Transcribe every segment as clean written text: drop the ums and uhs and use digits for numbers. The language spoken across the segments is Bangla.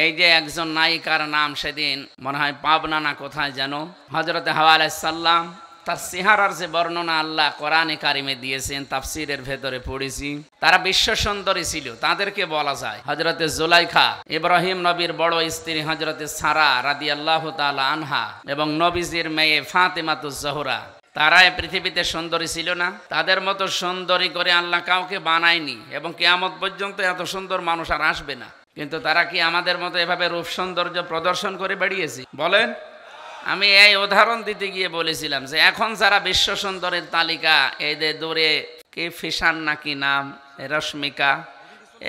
এই যে একজন নায়িকার নাম সেদিন মনে হয় পাবনা না কোথায় যেন, হযরতে হাওয়া আলাইহিস সালাম, তার চেহারার যে বর্ণনা আল্লাহ কোরআনে কারিমে দিয়েছেন, তাফসীরের ভেতরে পড়েছি, তারা বিশ্ব সুন্দরী ছিল। তাদেরকে বলা যায় হযরতে জুলাইখা, ইব্রাহিম নবীর বড় স্ত্রী হযরতে সারা রাদিয়াল্লাহু তাআলা আনহা, এবং নবীজির মেয়ে ফাতেমাতুজ জোহরা, তারা এই পৃথিবীতে সুন্দরী ছিল না? তাদের মতো সুন্দরী করে আল্লাহ কাউকে বানায়নি, এবং কিয়ামত পর্যন্ত এত সুন্দর মানুষ আর আসবে না। কিন্তু তারা কি আমাদের মতো এভাবে রূপ সৌন্দর্য প্রদর্শন করে বেরিয়েছে? বলেন। আমি এই উদাহরণ দিতে গিয়ে বলেছিলাম যে এখন যারা বিশ্ব সুন্দরের তালিকা, এই যে দূরে কে ফিশান নাকি নাম, রশ্মিকা,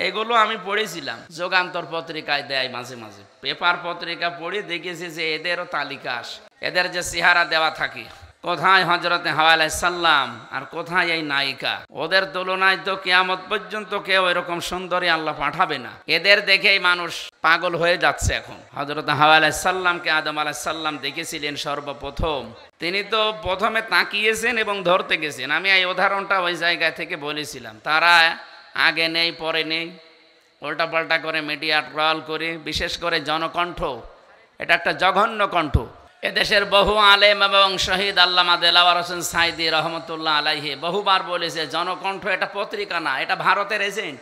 এগুলো আমি পড়েছিলাম, যুগান্তর পত্রিকায় দেয় মাঝে মাঝে, পেপার পত্রিকা পড়ে দেখেছি যে এদেরও তালিকা আসে, এদের যে চেহারা দেওয়া থাকে। কোথায় হযরতে হাওয়া আলাইহিস সালাম আর কোথায় এই নায়িকা? ওদের তুলনায় তো কিয়ামত পর্যন্ত কেউ এরকম সুন্দরী আল্লাহ পাঠাবে না। এদের দেখেই মানুষ পাগল হয়ে যাচ্ছে এখন। হযরতে হাওয়া আলাইহিস সালামকে আদম আলাইহিস সালাম দেখেছিলেন সর্বপ্রথম, তিনি তো প্রথমে তাকিয়েছেন এবং ধরতে গেছেন। আমি এই উদাহরণটা ওই জায়গা থেকে বলেছিলাম। তারা আগে নেই পরে নেই, উল্টাপাল্টা করে মিডিয়া ট্রল করে, বিশেষ করে জনকণ্ঠ, এটা একটা জঘন্য কণ্ঠ। এদেশের বহু আলেম এবং শহীদ আল্লামা দেলাওয়ার হোসেন সাইদি রহমতুল্লাহ আলাইহি বহুবার বলেছে, জনকণ্ঠ এটা পত্রিকা না, এটা ভারতের এজেন্ট।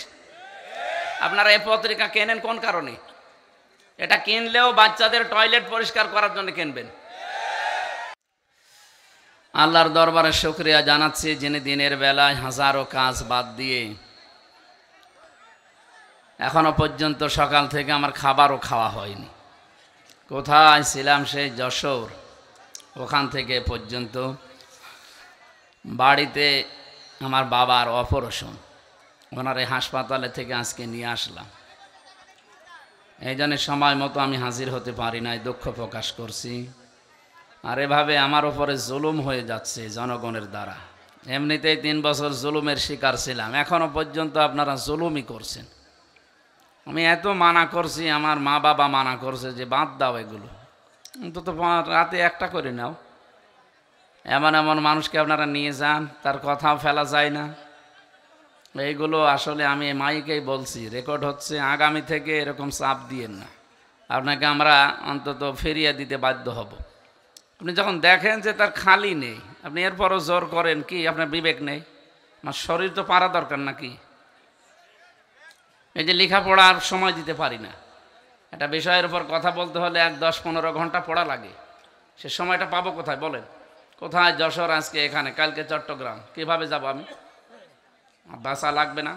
আপনারা এই পত্রিকা কেনেন কোন কারণে? এটা কিনলেও বাচ্চাদের টয়লেট পরিষ্কার করার জন্য কিনবেন। আল্লাহর দরবারে শুকরিয়া জানাচ্ছি, যিনি দিনের বেলায় হাজারো কাজ বাদ দিয়ে এখনো পর্যন্ত সকাল থেকে আমার খাবারও খাওয়া হয়নি। কোথায় ছিলাম? সেই যশোর, ওখান থেকে পর্যন্ত বাড়িতে আমার বাবার অপারেশন, ওনার এই হাসপাতালে থেকে আজকে নিয়ে আসলাম। এই জন্য সময় মতো আমি হাজির হতে পারি নাই, দুঃখ প্রকাশ করছি। আর এভাবে আমার ওপরে জুলুম হয়ে যাচ্ছে জনগণের দ্বারা। এমনিতেই 3 বছর জুলুমের শিকার ছিলাম, এখনো পর্যন্ত আপনারা জুলুমই করছেন। আমি এত মানা করছি, আমার মা বাবা মানা করছে যে বাদ দাও এগুলো, অন্তত রাতে একটা করে নাও। এমন এমন মানুষকে আপনারা নিয়ে যান, তার কথাও ফেলা যায় না। এইগুলো আসলে আমি মাইকেই বলছি, রেকর্ড হচ্ছে, আগামী থেকে এরকম চাপ দিয়েন না, আপনাকে আমরা অন্তত ফিরিয়ে দিতে বাধ্য হব। আপনি যখন দেখেন যে তার খালি নেই, আপনি এরপরও জোর করেন, কি আপনার বিবেক নেই? আমার শরীর তো পারা দরকার নাকি? এই যে লেখাপড়ার সময় দিতে পারি না, একটা বিষয়ের উপর কথা বলতে হলে 10-15 ঘন্টা পড়া লাগে, সে সময়টা পাবো কোথায় বলেন? কোথায় যশোর, আজকে এখানে, কালকে চট্টগ্রাম, কিভাবে যাব আমি? বাসা লাগবে না?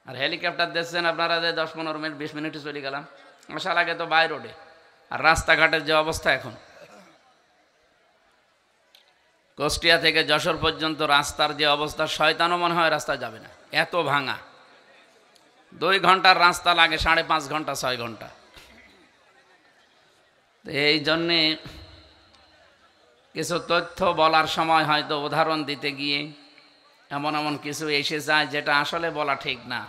আর হেলিকপ্টার দেখছেন আপনারা যে 10-15 মিনিট 20 মিনিটে চলে গেলাম, আসা লাগে তো বাই রোডে। আর রাস্তাঘাটের যে অবস্থা এখন, কুষ্টিয়া থেকে যশোর পর্যন্ত রাস্তার যে অবস্থা, শয়তানও মনে হয় রাস্তা যাবে না, এত ভাঙা। 2 ঘন্টার রাস্তা লাগে 5.5 ঘন্টা 6 ঘন্টা। এই জন্যে কিছু তথ্য বলার সময় হয়তো উদাহরণ দিতে গিয়ে এমন এমন কিছু এসে যায় যেটা আসলে বলা ঠিক না।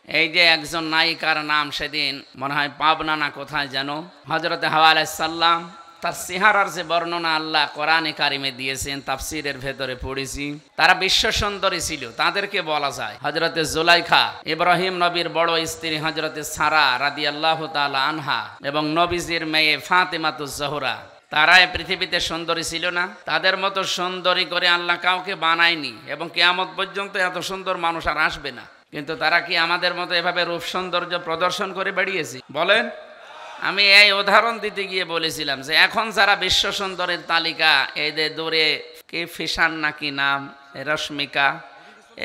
এই যে একজন নায়িকার নাম সেদিন মনে হয় পাবনা না কোথায় যেন, হযরতে হাওয়া আলাইহিস সালাম, তার চেহারার যে বর্ণনা আল্লাহ কোরআনে কারিমে দিয়েছেন, তাফসীরের ভেতরে পড়েছি, তারা বিশ্ব সুন্দরী ছিল। তাদেরকে বলা যায় হযরতে জুলাইখা, ইব্রাহিম নবীর বড় স্ত্রী হযরতে সারা রাদিয়াল্লাহু তাআলা আনহা, এবং নবীজির মেয়ে ফাতেমাতুজ জোহরা, তারা এই পৃথিবীতে সুন্দরী ছিল না? তাদের মতো সুন্দরী করে আল্লাহ কাউকে বানায়নি, এবং কিয়ামত পর্যন্ত এত সুন্দর মানুষ আর আসবে না। কিন্তু তারা কি আমাদের মতো এভাবে রূপ সৌন্দর্য প্রদর্শন করে বেরিয়েছে? বলেন। আমি এই উদাহরণ দিতে গিয়ে বলেছিলাম যে এখন যারা বিশ্ব সুন্দরের তালিকা, এই যে দূরে কে ফিশান নাকি নাম, রশ্মিকা,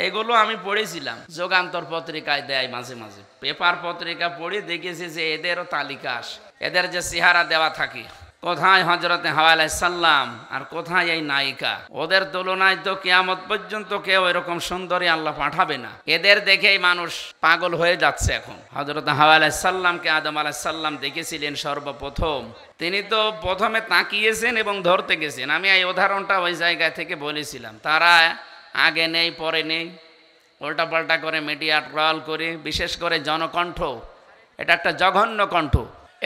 এগুলো আমি পড়েছিলাম, যুগান্তর পত্রিকায় দেয় মাঝে মাঝে, পেপার পত্রিকা পড়ে দেখেছি যে এদেরও তালিকা আসে, এদের যে চেহারা দেওয়া থাকে। কোথায় হযরতে হাওয়া আলাইহিস সালাম আর কোথায় এই নায়িকা? ওদের তুলনায় তো কিয়ামত পর্যন্ত কেউ এরকম সুন্দরী আল্লাহ পাঠাবে না। এদের দেখেই মানুষ পাগল হয়ে যাচ্ছে এখন। হযরতে হাওয়া আলাইহিস সালামকে আদম আলাইহিস সালাম দেখেছিলেন সর্বপ্রথম, তিনি তো প্রথমে তাকিয়েছেন এবং ধরতে গেছেন। আমি এই উদাহরণটা ওই জায়গা থেকে বলেছিলাম। তারা আগে নেই পরে নেই, উল্টাপাল্টা করে মিডিয়া ট্রল করে, বিশেষ করে জনকণ্ঠ, এটা একটা জঘন্য কণ্ঠ।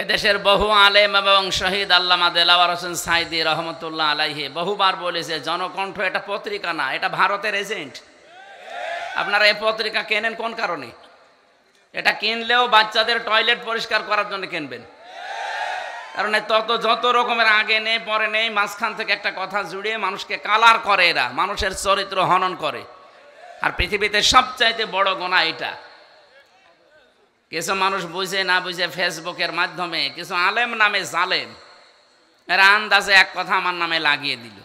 এদেশের বহু আলেম এবং শহীদ আল্লামা দেলাওয়ার হোসেন সাইদি রহমতুল্লাহ আলাইহি বহুবার বলেছে, জনকণ্ঠ এটা পত্রিকা না, এটা ভারতের এজেন্ট। আপনারা এই পত্রিকা কেনেন কোন কারণে? এটা কিনলেও বাচ্চাদের টয়লেট পরিষ্কার করার জন্য কিনবেন, কারণ যত রকমের আগে নেই পরে নেই, মাঝখান থেকে একটা কথা জুড়িয়ে মানুষকে কালার করে, এরা মানুষের চরিত্র হনন করে। আর পৃথিবীতে সবচাইতে বড় গুনাহ এটা। কিছু মানুষ বুঝে না বুঝে ফেসবুকের মাধ্যমে কিছু আলেম নামে জালেম, এরা আন্দাজে এক কথা আমার নামে লাগিয়ে দিল।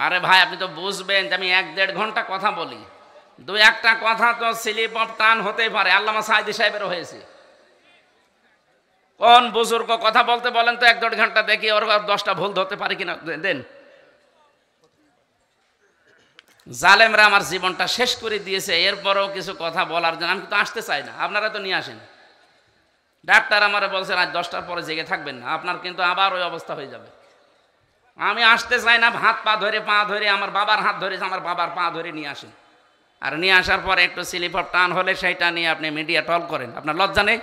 আরে ভাই, আপনি তো বুঝবেন যে আমি 1-1.5 ঘন্টা কথা বলি, 2-1টা কথা তো স্লিপ অফ টান হতেই পারে। আল্লামা সাঈদী সাহেবেরও হয়েছে। কোন বুজুর্গ কথা বলতে বলেন তো 1-1.5 ঘন্টা, দেখি ওর 10টা ভুল ধরতে পারি কিনা দেন। জালেমরা আমার জীবনটা শেষ করে দিয়েছে, এরপরেও কিছু কথা বলার জন্য আমি তো আসতে চাই না। আপনারা তো নিয়ে আসেন। ডাক্তার আমারে বলছেন আজ 10টার পরে জেগে থাকবেন না, আপনার কিন্তু আবার ওই অবস্থা হয়ে যাবে। আমি আসতে চাই না, হাত পা ধরে আমার বাবার হাত ধরে আমার বাবার পা ধরে নিয়ে আসেন। আর নিয়ে আসার পরে একটু স্লিপ অফ টান হলে সেইটা নিয়ে আপনি মিডিয়া টল করেন, আপনার লজ্জা নেই?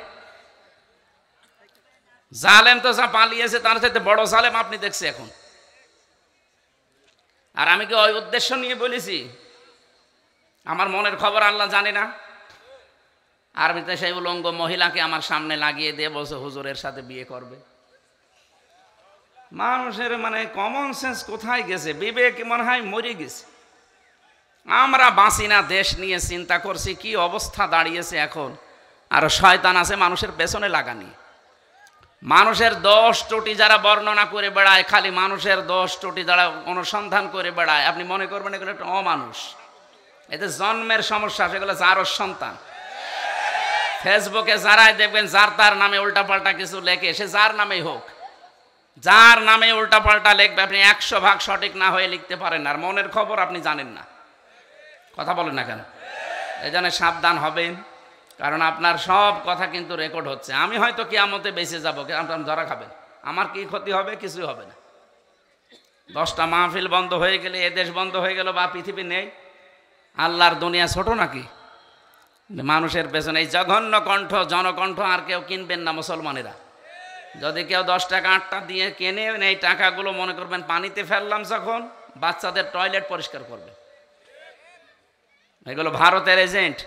জালেম তো যা পালিয়েছে তার সাথে বড় জালেম আপনি দেখছে এখন। আর আমি কি ওই উদ্দেশ্য নিয়ে বলেছি? আমার মনের খবর আল্লাহ জানে না? আরবিতে সেই উলঙ্গ মহিলাকে আমার সামনে লাগিয়ে দিয়ে বলছে হুজুরের সাথে বিয়ে করবে। মানুষের মানে কমন সেন্স কোথায় গেছে? বিবেক মনে হয় মরে গেছে। আমরা বাঁচি না দেশ নিয়ে চিন্তা করছি, কি অবস্থা দাঁড়িয়েছে এখন। আর শয়তান আছে মানুষের পেছনে লাগানি। মানুষের দোষ ত্রুটি যারা বর্ণনা করে বেড়ায়, খালি মানুষের দোষ ত্রুটি যারা অনুসন্ধান করে বেড়ায়, আপনি মনে করবেন এগুলো একটা অমানুষ। এতে জন্মের সমস্যা, সেগুলো যারও সন্তান। ফেসবুকে যারাই দেখবেন যার তার নামে উল্টাপাল্টা কিছু লেখে, সে যার নামেই হোক, যার নামে উল্টাপাল্টা লিখবে, আপনি 100 ভাগ সঠিক না হয়ে লিখতে পারেন। আর মনের খবর আপনি জানেন না, কথা বলেন না কেন? এই জন্য সাবধান হবেন, কারণ আপনার সব কথা কিন্তু রেকর্ড হচ্ছে। আমি হয়তো কিয়ামতে বেঁচে যাবো, আপনার ধরা খাবেন, আমার কি ক্ষতি হবে? কিছুই হবে না। 10টা মাহফিল বন্ধ হয়ে গেলে, এ দেশ বন্ধ হয়ে গেল বা পৃথিবী নেই, আল্লাহর দুনিয়া ছোট নাকি? মানুষের পেছনে এই জঘন্য কণ্ঠ, জনকণ্ঠ আর কেউ কিনবেন না মুসলমানেরা। যদি কেউ 10 টাকা 8টা দিয়ে কেনে, এই টাকাগুলো মনে করবেন পানিতে ফেললাম, যখন বাচ্চাদের টয়লেট পরিষ্কার করবে। এগুলো ভারতের এজেন্ট।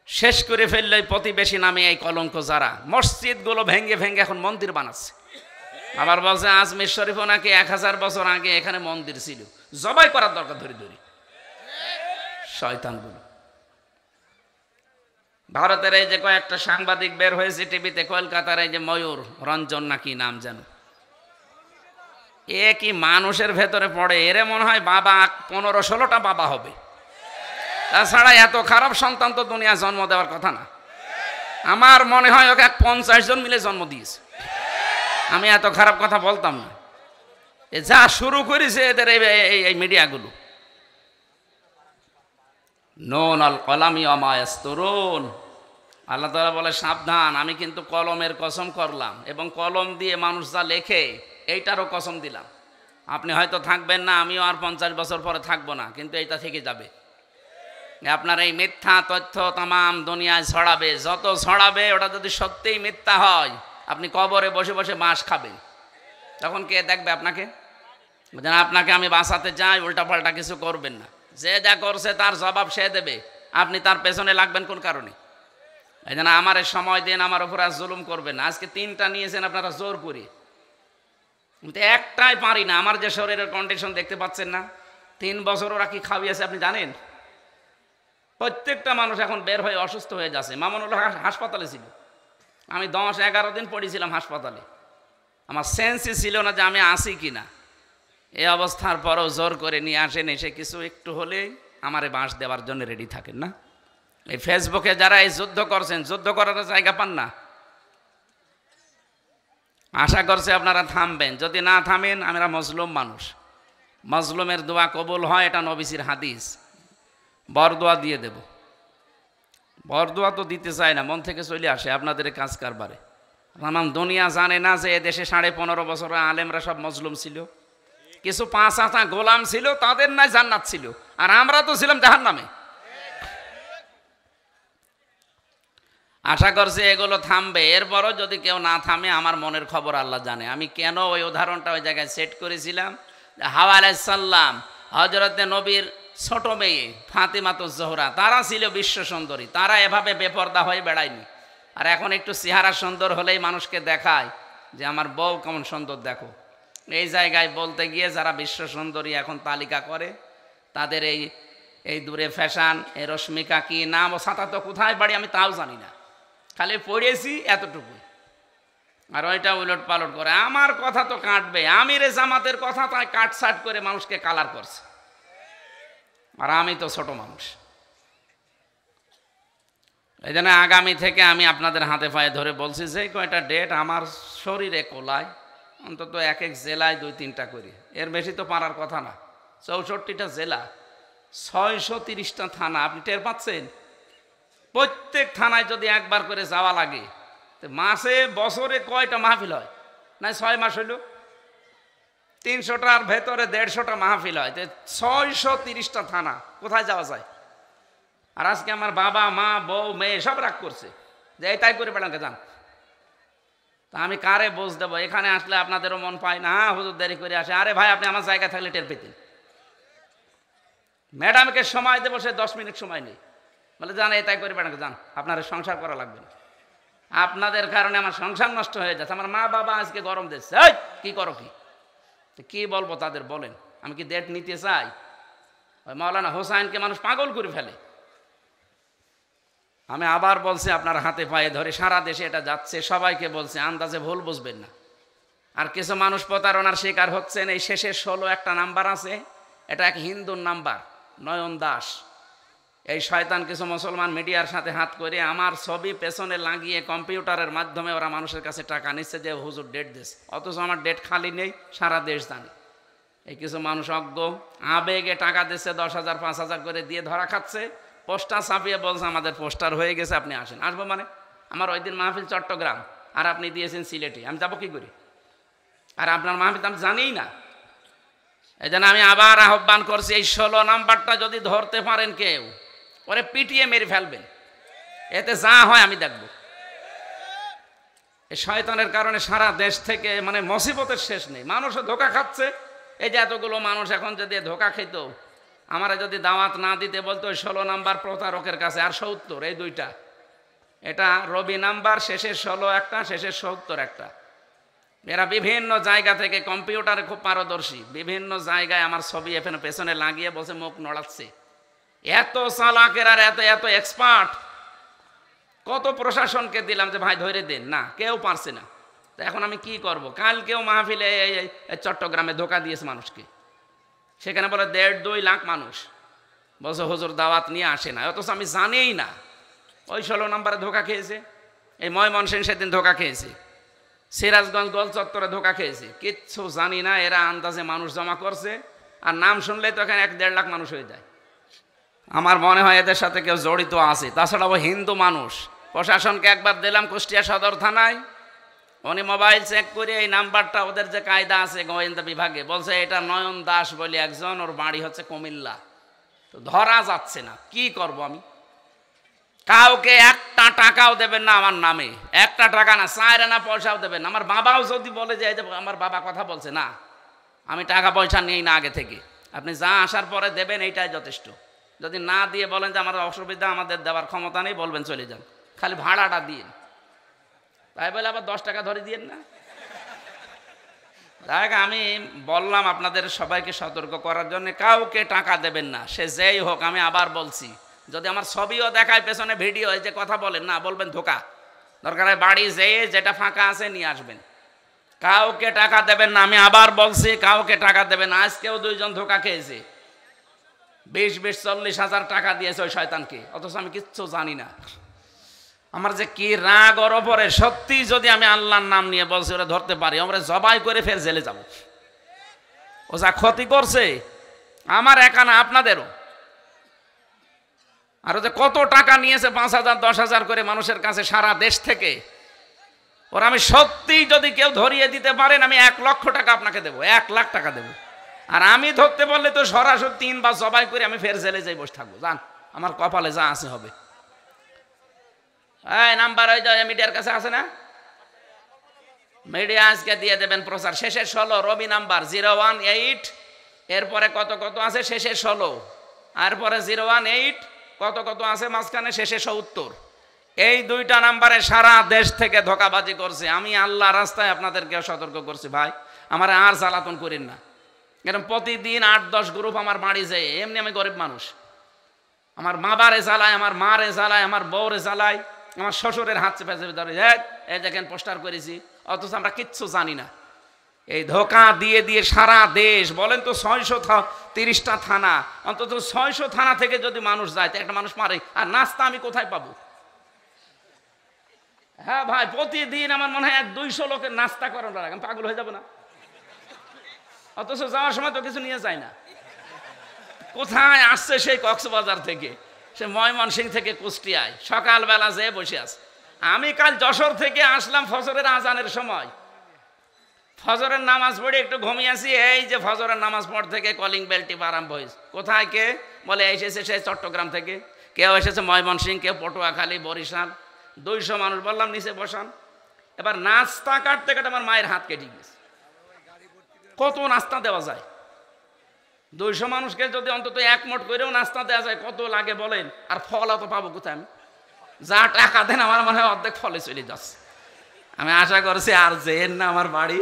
শেষ করে ফেললে প্রতিবেশী নামে এই কলঙ্ক যারা মসজিদগুলো ভেঙে ভেঙে এখন মন্দির বানাচ্ছে। আবার বলছে আজমির শরীফও নাকি 1000 বছর আগে এখানে মন্দির ছিল, জবাই করার দরকার ধরে ধরে শয়তানগুলো। ভারতের এই যে কয়েকটা সাংবাদিক বের হয়েছে টিভিতে, কলকাতার এই যে ময়ূর রঞ্জন নাকি নাম যেন, এ কি মানুষের ভেতরে পড়ে? এরে মনে হয় বাবা 15-16টা বাবা হবে। তাছাড়া এত খারাপ সন্তান তো দুনিয়া জন্ম দেওয়ার কথা না। আমার মনে হয় ওকে 50 জন মিলে জন্ম দিয়েছে। আমি এত খারাপ কথা বলতাম না। এ যা শুরু করেছে এদের এই মিডিয়াগুলো। নুন আল কলামি ওয়া মা ইয়াসতুরুন। আল্লাহ তাআলা বলে সাবধান, আমি কিন্তু কলমের কসম করলাম, এবং কলম দিয়ে মানুষ যা লেখে এইটারও কসম দিলাম। আপনি হয়তো থাকবেন না, আমিও আর 50 বছর পরে থাকবো না, কিন্তু এইটা থেকে যাবে। আপনার এই মিথ্যা তথ্য তামাম দুনিয়ায় ছড়াবে, যত ছড়াবে ওটা যদি সত্যিই মিথ্যা হয়, আপনি কবরে বসে বসে বাঁশ খাবেন। তখন কে দেখবে আপনাকে? যেন আপনাকে আমি বাঁচাতে চাই, উল্টাপাল্টা কিছু করবেন না। যে যা করছে তার জবাব সে দেবে, আপনি তার পেছনে লাগবেন কোন কারণে? এই জন্য আমার সময় দেন, আমার উপর আর জুলুম করবেন না। আজকে 3টা নিয়েছেন আপনারা জোর করে, কিন্তু একটাই পারি না। আমার যে শরীরের কন্ডিশন দেখতে পাচ্ছেন না, 3 বছর ওরা কি খাওয়িয়েছে আপনি জানেন? প্রত্যেকটা মানুষ এখন বের হয়ে অসুস্থ হয়ে যাচ্ছে। মামুনুল হক হাসপাতালে ছিল, আমি 10-11 দিন পড়েছিলাম হাসপাতালে। আমার সেন্সই ছিল না যে আমি আসি কি না। এই অবস্থার পরও জোর করে নিয়ে আসেন, এসে কিছু একটু হলেই আমারে বাঁশ দেওয়ার জন্য রেডি থাকেন না। এই ফেসবুকে যারা এই যুদ্ধ করছেন, যুদ্ধ করার জায়গা পান না। আশা করছে আপনারা থামবেন, যদি না থামেন, আমরা মজলুম মানুষ, মজলুমের দোয়া কবুল হয়, এটা নবীজির হাদিস। বরদোয়া দিয়ে দেব। বরদোয়া তো দিতে চায় না, মন থেকে চলে আসে আপনাদের কাজ কারবারে। আমার দুনিয়া জানে না যে এদেশে 15.5 বছর আলেমরা সব মজলুম ছিল, কিছু 5 আনা গোলাম ছিল, তাদের নাই জান্নাত ছিল, আর আমরা তো ছিলাম জাহান্নামে। আশা করছি এগুলো থামবে। এরপরও যদি কেউ না থামে, আমার মনের খবর আল্লাহ জানে। আমি কেন ওই উদাহরণটা ওই জায়গায় সেট করেছিলাম, হাওয়া আলাইহিস সালাম হযরতে নবীর ছোট মেয়ে ফাতেমাতুজ জোহরা, তারা ছিল বিশ্ব সুন্দরী, তারা এভাবে বেপর্দা হয়ে বেড়ায়নি। আর এখন একটু চেহারা সুন্দর হলেই মানুষকে দেখায় যে আমার বউ কেমন সুন্দর দেখো। এই জায়গায় বলতে গিয়ে যারা বিশ্ব সুন্দরী এখন তালিকা করে, তাদের এই দূরে ফ্যাশন, এই রশ্মিকা কি নাম, ও সাঁতা তো কোথায় বাড়ি আমি তাও জানি না, খালি পড়েছি এতটুকু। আর ওইটা উলট পালট করে। আমার কথা তো কাটবে, আমিরে জামাতের কথা তাই কাটসাট করে মানুষকে কালার করছে, আর আমি তো ছোট মানুষ। এই জন্য আগামী থেকে আমি আপনাদের হাতে পায়ে ধরে বলছি যে কয়টা ডেট আমার শরীরে কোলায়, অন্তত এক এক জেলায় 2-3টা করি, এর বেশি তো পারার কথা না। 64টা জেলা, 630টা থানা, আপনি টের পাচ্ছেন? প্রত্যেক থানায় যদি একবার করে যাওয়া লাগে, মাসে বছরে কয়টা মাহফিল হয়? না 6 মাস হইল 300টার ভেতরে 150টা মাহফিল হয়, 630টা থানা, কোথায় যাওয়া যায়? আর আজকে আমার বাবা মা বউ মেয়ে সব রাগ করছে যে এই তাই করে বেড়াকে যান। তা আমি কারে বোঝ দেবো? এখানে আসলে আপনাদেরও মন পায় না, হুজুর দেরি করে আসে। আরে ভাই, আপনি আমার জায়গায় থাকলে টের পেতেন। ম্যাডামকে সময় দেবো, সে 10 মিনিট সময় নেই, বলে যান এই তাই করে বেড়াকে যান, আপনার সংসার করা লাগবে না। আপনাদের কারণে আমার সংসার নষ্ট হয়ে যাচ্ছে। আমার মা বাবা আজকে গরম দিচ্ছে, এই কি করো কি বলবো তাদের বলেন? আমি কি ডেট নিতে চাই? ওই মাওলানা হোসাইনকে মানুষ পাগল করে ফেলে। আমি আবার বলছি, আপনার হাতে পায়ে ধরে, সারা দেশে এটা যাচ্ছে, সবাইকে বলছে, আন্দাজে ভুল বুঝবেন না। আর কিছু মানুষ প্রতারণার শিকার হচ্ছেন। এই শেষের 16 একটা নাম্বার আছে, এটা এক হিন্দুর নাম্বার, নয়ন দাস। এই শয়তান কিছু মুসলমান মিডিয়ার সাথে হাত করে আমার ছবি পেছনে লাগিয়ে কম্পিউটারের মাধ্যমে ওরা মানুষের কাছে টাকা নিচ্ছে যে হুজুর ডেট দিস, অথচ আমার ডেট খালি নেই, সারা দেশ জানে। এই কিছু মানুষ অজ্ঞ, আবেগে টাকা দিচ্ছে, 10,000 5,000 করে দিয়ে ধরা খাচ্ছে। পোস্টার ছাপিয়ে বলছে আমাদের পোস্টার হয়ে গেছে, আপনি আসেন। আসবো মানে? আমার ওই দিন মাহফিল চট্টগ্রাম, আর আপনি দিয়েছেন সিলেটে, আমি যাবো কি করি? আর আপনার মাহফিল আমি জানিই না। এই জন্য আমি আবার আহ্বান করছি, এই 16 নাম্বারটা যদি ধরতে পারেন কেউ, ওরে পিটিয়ে মেরে ফেলবেন, এতে যা হয় আমি দেখব। এই শয়তানের কারণে সারা দেশ থেকে মানে মুসিবতের শেষ নেই, মানুষও ধোকা খাচ্ছে। এই যে এতগুলো মানুষ এখন যদি ধোকা খেত, আমারা যদি দাওয়াত না দিতে বলতো, ওই 16 নাম্বার প্রতারকের কাছে, আর 70, এই দুইটা, এটা রবি নাম্বার, শেষের 16 একটা, শেষের 70 একটা। এরা বিভিন্ন জায়গা থেকে কম্পিউটারে খুব পারদর্শী, বিভিন্ন জায়গায় আমার ছবি এখানে পেছনে লাগিয়ে বসে মুখ নড়াচ্ছে। এত চালাকের আর এত এত এক্সপার্ট, কত প্রশাসনকে দিলাম যে ভাই ধরে দেন, না কেউ পারছে না। তো এখন আমি কি করব? কালকেও মাহফিলে চট্টগ্রামে ধোকা দিয়েছে মানুষকে, সেখানে বলে 1.5-2 লাখ মানুষ, বলছে হুজুর দাওয়াত নিয়ে আসে না, অথচ আমি জানিই না। ওই 16 নম্বরে ধোকা খেয়েছে, এই ময়মনসিংহ সেদিন ধোকা খেয়েছে, সিরাজগঞ্জ গোল চত্বরে ধোকা খেয়েছে, কিচ্ছু জানি না। এরা আন্দাজে মানুষ জমা করছে, আর নাম শুনলেই তো এখানে 1-1.5 লাখ মানুষ হয়ে যায়। আমার মনে হয় এদের সাথে কেউ জড়িত আছে। তাছাড়া ও হিন্দু মানুষ। প্রশাসনকে একবার দিলাম কুষ্টিয়া সদর থানায়, উনি মোবাইল চেক করে এই নাম্বারটা, ওদের যে কায়দা আছে গোয়েন্দা বিভাগে, বলছে এটা নয়ন দাস বলে একজন, ওর বাড়ি হচ্ছে কুমিল্লা। তো ধরা যাচ্ছে না, কি করব আমি? কাউকে একটা টাকাও দেবেন না আমার নামে, একটা টাকা না, 4 আনা পয়সাও দেবেন না। আমার বাবাও যদি বলে যে আমার বাবা কথা বলছে, না আমি টাকা পয়সা নেই না আগে থেকে, আপনি যা আসার পরে দেবেন এইটাই যথেষ্ট। যদি না দিয়ে বলেন যে আমার অসুবিধা, আমাদের দেওয়ার ক্ষমতা নেই, বলবেন চলে যান, খালি ভাড়াটা দিন। তাই বলে আবার 10 টাকা ধরে দিয়েন না। দেখ, আমি বললাম আপনাদের সবাইকে সতর্ক করার জন্য, কাউকে টাকা দেবেন না, সে যেই হোক। আমি আবার বলছি, যদি আমার ছবিও দেখায় পেছনে ভিডিও, যে কথা বলেন না, বলবেন ধোকা। দরকার হয় বাড়ি যেয়ে যেটা ফাঁকা আছে নিয়ে আসবেন, কাউকে টাকা দেবেন না। আমি আবার বলছি, কাউকে টাকা দেবেন না। আজকেও 2 জন ধোকা খেয়েছে, 20-40 হাজার টাকা দিয়েছে ওই শয়তানকে, অথচ আমি কিচ্ছু জানি না। আমার যে কি রাগ ওর ওপরে, সত্যি যদি আমি আল্লাহর নাম নিয়ে বলছি ওরা ধরতে পারি, আমরা জবাই করে ফের জেলে যাব। ও যা ক্ষতি করছে আমার একা না, আপনাদেরও। আর যে কত টাকা নিয়েছে, 5,000 10,000 করে মানুষের কাছে সারা দেশ থেকে, ওরা আমি সত্যি যদি কেউ ধরিয়ে দিতে পারেন, আমি 1 লক্ষ টাকা আপনাকে দেবো, 1 লাখ টাকা দেবো। আর আমি ধরতে বললে তো সরাসরি 3 বার জবাই করে আমি ফের জেলে যাই বসে থাকবো, জান আমার কপালে যা আছে হবে। এই নাম্বার ওই যে মিডিয়ার কাছে আছে না, মিডিয়া আজকে দিয়ে দেবেন প্রচার। শেষের 16 রবি নাম্বার 018, এরপরে কত কত আছে, শেষের 16 আর পরে 018 কত কত আছে মাঝখানে, শেষে 70। এই দুইটা নাম্বারে সারা দেশ থেকে ধোঁকাবাজি করছে। আমি আল্লাহ রাস্তায় আপনাদেরকে সতর্ক করছি, ভাই আমার আর জ্বালাতন করেন না। এরকম প্রতিদিন 8-10 গ্রুপ আমার বাড়ি যায়। এমনি আমি গরিব মানুষ, আমার বাবারে জ্বালায়, আমার মারে জ্বালায়, আমার বউরে জ্বালায়, আমার শ্বশুরের হাত চেপে চেপে ধরে, এই দেখেন পোস্টার করেছি, অথচ আমরা কিচ্ছু জানি না। এই ধোঁকা দিয়ে দিয়ে সারা দেশ, বলেন তো 630টা থানা, অন্তত 600 থানা থেকে যদি মানুষ যায় তো একটা মানুষ মারে, আর নাস্তা আমি কোথায় পাবো? হ্যাঁ ভাই, প্রতিদিন আমার মনে হয় 200 লোকের নাস্তা করানো লাগে, আমি পাগল হয়ে যাবো না? অথচ যাওয়ার সময় তো কিছু নিয়ে যায় না। কোথায় আসছে সেই কক্সবাজার থেকে, সে ময়মনসিংহ থেকে কুষ্টিয়ায়, সকালবেলা যেয়ে বসে আছে। আমি কাল যশোর থেকে আসলাম ফজরের আজানের সময়, ফজরের নামাজ পড়ে একটু ঘুমিয়েছি। এই যে ফজরের নামাজ পড় থেকে কলিং বেল টিপ আরম্ভ হয়েছে। কোথায় কে বলে এসেছে সে চট্টগ্রাম থেকে, কেউ এসেছে ময়মনসিংহ, কেউ পটুয়াখালী, বরিশাল। 200 মানুষ। বললাম নিচে বসান। এবার নাস্তা কাটতে কাটতে আমার মায়ের হাত কেটে গেছে। কত নাস্তা দেওয়া যায়? 200 মানুষকে যদি অন্তত 1 মুঠ করেও নাস্তা দেওয়া যায়, কত লাগে বলেন? আর ফল অত পাবো কোথায় আমি? যা টাকা দেন আমার মনে হয় অর্ধেক ফলে চলে যাচ্ছে। আমি আশা করছি আর যেন না আমার বাড়ি,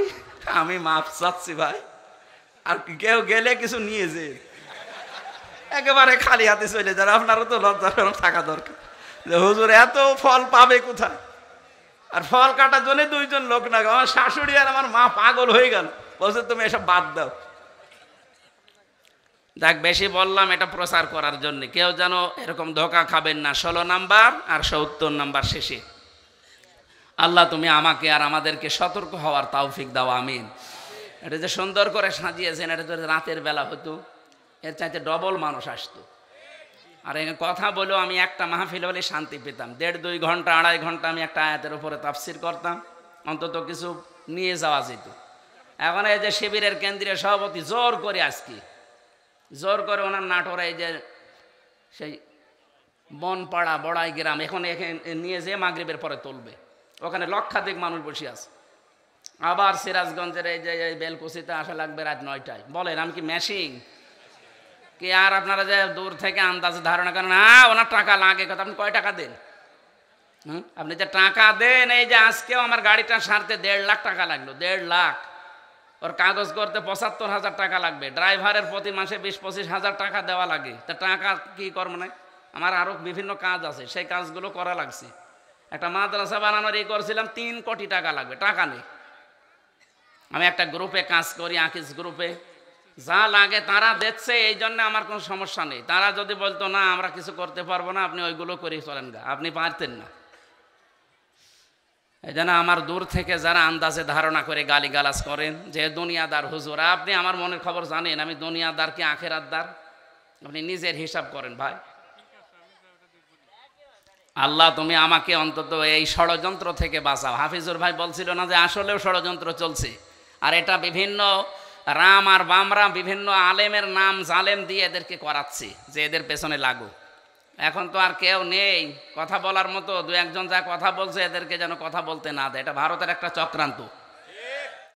আমি মাপ চাচ্ছি ভাই, আর কেউ গেলে কিছু নিয়ে যে একেবারে খালি হাতে চলে যান। আপনারও তো লজ্জা থাকা দরকার যে হুজুর এত ফল পাবে কোথায়? আর ফল কাটার জন্য 2জন লোক না, আমার শাশুড়ি আর আমার মা পাগল হয়ে গেল, বলছে তুমি এসব বাদ দাও। দেখ, বেশি বললাম এটা প্রচার করার জন্য, কেউ যেন এরকম ধোঁকা খাবেন না। 16 নাম্বার আর 70 নাম্বার শেষে। আল্লাহ তুমি আমাকে আর আমাদেরকে সতর্ক হওয়ার তৌফিক দাও, আমিন। এটা যে সুন্দর করে সাজিয়েছেন, এটা যদি রাতের বেলা হতো এর চাইতে ডবল মানুষ আসতো। আর এখানে কথা বলেও আমি একটা মাহফিল হলে শান্তি পেতাম। 1.5-2 ঘন্টা 2.5 ঘন্টা আমি একটা আয়াতের উপরে তাফসির করতাম, অন্তত কিছু নিয়ে যাওয়া যেত। এখন এই যে শিবিরের কেন্দ্রীয় সভাপতি জোর করে আজকে জোর করে ওনার নাটোরে এই যে সেই বনপাড়া বড়াই গ্রাম, এখন এখানে নিয়ে যেয়ে মাগরিবের পরে তুলবে, ওখানে লক্ষাধিক মানুষ বসে আছে। আবার সিরাজগঞ্জের এই যে বেলকুচিতে আসা লাগবে রাত 9টায়। বলেন আমি কি মেশিং কি? আর আপনারা যে দূর থেকে আন্দাজে ধারণা করেন ওনার টাকা লাগে, কথা আপনি কয় টাকা দেন? আপনি যে টাকা দেন, এই যে আজকেও আমার গাড়িটা সারতে 1.5 লাখ টাকা লাগলো, 1.5 লাখ। ওর কাগজ করতে 75,000 টাকা লাগবে, ড্রাইভারের প্রতি মাসে 20-25 হাজার টাকা দেওয়া লাগে। তা টাকা কি করবো না? আমার আরও বিভিন্ন কাজ আছে, সেই কাজগুলো করা লাগছে। একটা মাদ্রাসা বানানোর করছিলাম, 3 কোটি টাকা লাগবে, টাকা নেই। আমি একটা গ্রুপে কাজ করি, আকিস গ্রুপে, যা লাগে তারা দিচ্ছে, এই জন্য আমার কোনো সমস্যা নেই। তারা যদি বলতো না আমরা কিছু করতে পারবো না, আপনি ওইগুলো করে চলেন গা, আপনি পারতেন না। এই জন্য আমার দূর থেকে যারা আন্দাজে ধারণা করে গালিগালাজ করেন যে দুনিয়াদার হুজুর, আপনি আমার মনের খবর জানেন আমি দুনিয়াদার কি আখেরাতদার? আপনি নিজের হিসাব করেন ভাই। আল্লাহ তুমি আমাকে অন্তত এই ষড়যন্ত্র থেকে বাঁচাও। হাফিজুর ভাই বলছিল না যে আসলেও ষড়যন্ত্র চলছে, আর এটা বিভিন্ন রাম আর বামরা বিভিন্ন আলেমের নাম জালেম দিয়ে এদেরকে করাচ্ছে যে এদের পেছনে লাগু। এখন তো আর কেউ নেই কথা বলার মতো, 2-1 জন যা কথা বলছে এদেরকে যেন কথা বলতে না দেয়। এটা ভারতের একটা চক্রান্ত।